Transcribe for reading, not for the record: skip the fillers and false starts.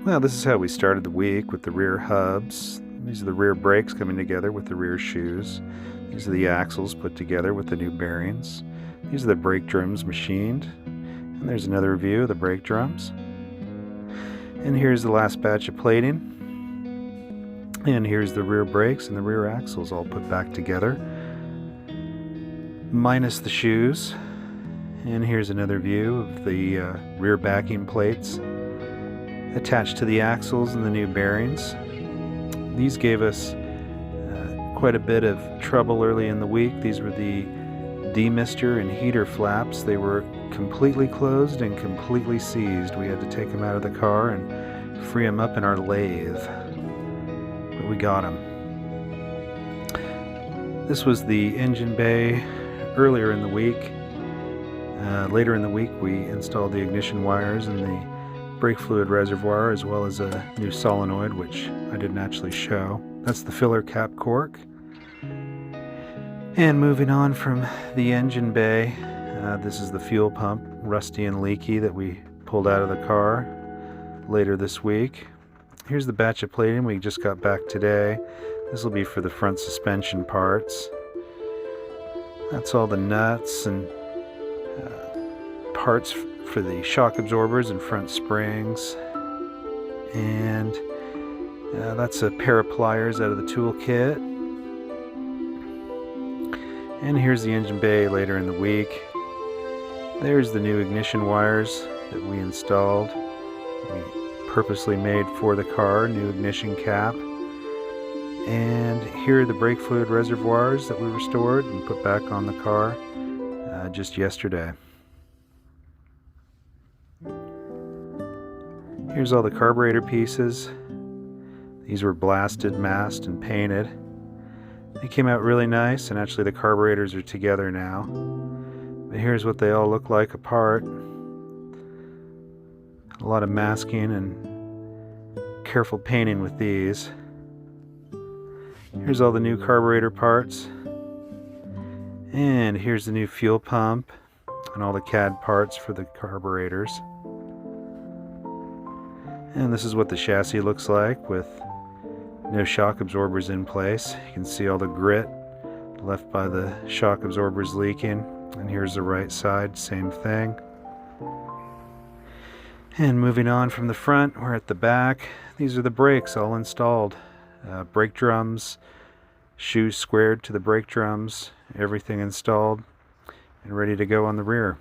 Well, this is how we started the week with the rear hubs. These are the rear brakes coming together with the rear shoes. These are the axles put together with the new bearings. These are the brake drums machined. And there's another view of the brake drums. And here's the last batch of plating. And here's the rear brakes and the rear axles all put back together, minus the shoes. And here's another view of the rear backing plates attached to the axles and the new bearings. These gave us quite a bit of trouble early in the week. These were the demister and heater flaps. They were completely closed and completely seized. We had to take them out of the car and free them up in our lathe. But we got them. This was the engine bay earlier in the week. Later in the week we installed the ignition wires and the brake fluid reservoir, as well as a new solenoid, which I didn't actually show. That's the filler cap cork. And moving on from the engine bay, this is the fuel pump, rusty and leaky, that we pulled out of the car later this week. Here's the batch of plating we just got back today. This will be for the front suspension parts. That's all the nuts and parts for the shock absorbers and front springs. And that's a pair of pliers out of the tool kit. And here's the engine bay later in the week. There's the new ignition wires that we installed. We purposely made for the car, new ignition cap. And here are the brake fluid reservoirs that we restored and put back on the car just yesterday. Here's all the carburetor pieces. These were blasted, masked, and painted. They came out really nice, and actually the carburetors are together now. But here's what they all look like apart. A lot of masking and careful painting with these. Here's all the new carburetor parts. And here's the new fuel pump and all the CAD parts for the carburetors. And this is what the chassis looks like with no shock absorbers in place. You can see all the grit left by the shock absorbers leaking. And here's the right side, same thing. And moving on from the front, we're at the back. These are the brakes all installed. Brake drums, shoes squared to the brake drums, everything installed and ready to go on the rear.